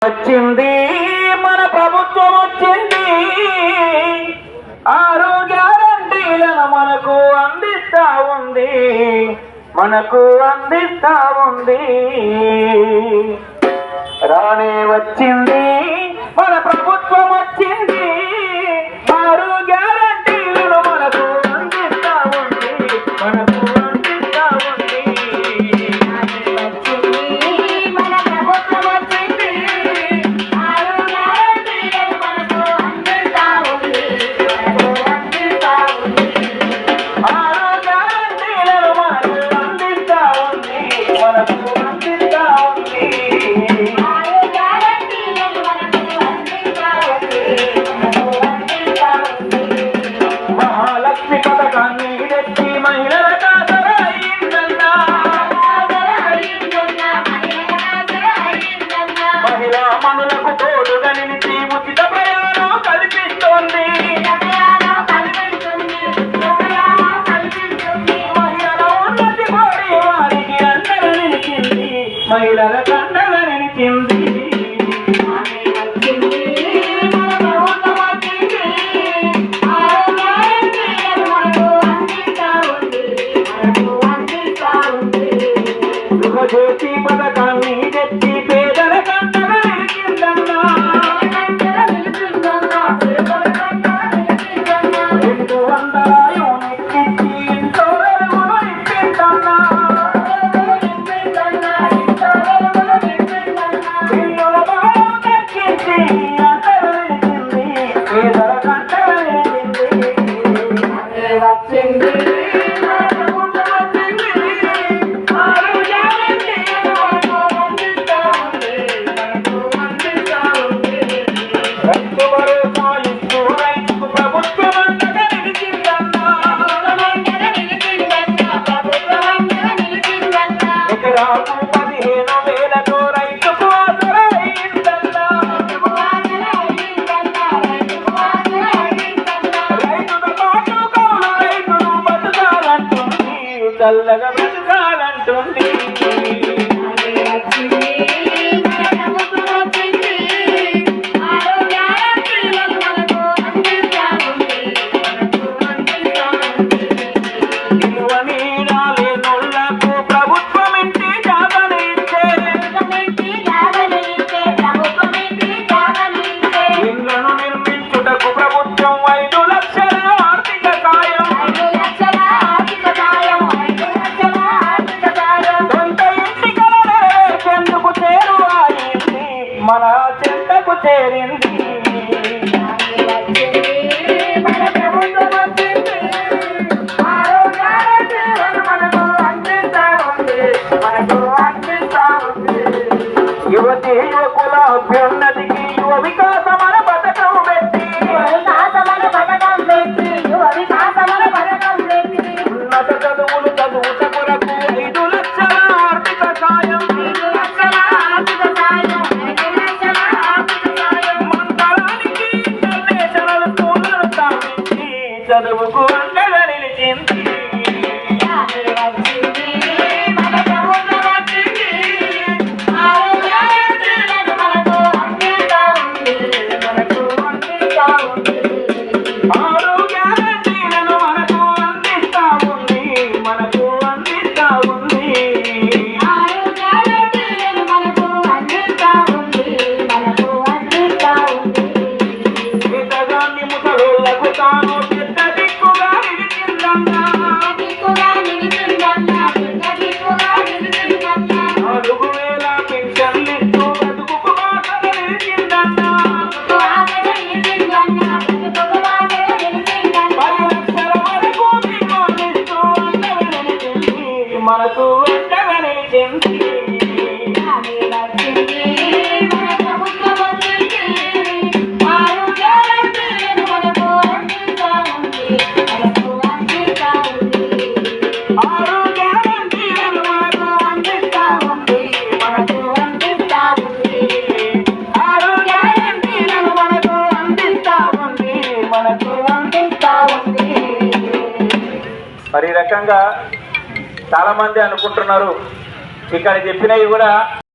వచ్చింది మన ప్రభుత్వం వచ్చింది, 6 గ్యారంటీలను మనకు అందిస్తా ఉంది, మనకు అందిస్తా ఉంది. రానే వచ్చింది మన ప్రభుత్వం వచ్చింది, 6 గ్యారంటీలను మనకు అందిస్తా ఉంది, మనకు అందిస్తా ఉంది. మహాలక్ష్మి పథకాన్ని తెచ్చి మహిళల కాదర అయిందన్నా, మహిళా మనులకు తోడుగా నిలిచి ఉచిత ప్రయాణం కల్పిస్తోంది. మహిళల ఉన్నతి కోరి వారికి అండగా నిలిచింది, మహిళలకు అండగా నిలిచింది. గృహజ్యోతి పథకాన్ని తెచ్చి పేదల కంటగా నిలిచిందన్నా, 200 యూనిట్ ఇచ్చి ఎంతో వెలుగులు ఇప్పిందన్నా, ఇల్లుల భారం తగ్గించి అండగా నిలిచింది, పేదల కంటగా నిలిచింది. ఎకరాకు 15,000తో రైతుకు ఆసరా అయిందన్నా, రైతుతో పాటు కౌలు రైతులు బతకాలంటుంది, చల్లగా బతకాలంటుంది. మన చెంతకు చేరింది, మన ప్రభుత్వం వచ్చింది, 6 గ్యారంటీలను మనకు అందిస్తా ఉంది, మనకు అందిస్తా ఉంది. యువతి యువకుల అభ్యున్నతికి యువ వికాసమన పథకం పెట్టి, ఉన్నత చదువులు చదువుట కొరకు 5 లక్షల ఆర్థిక సాయం, చదువుకు అండగా నిలిచింది. మనకు అండగా నిలిచింది. మరి రకంగా చాలా మంది అనుకుంటున్నారు ఇక్కడ చెప్పినవి కూడా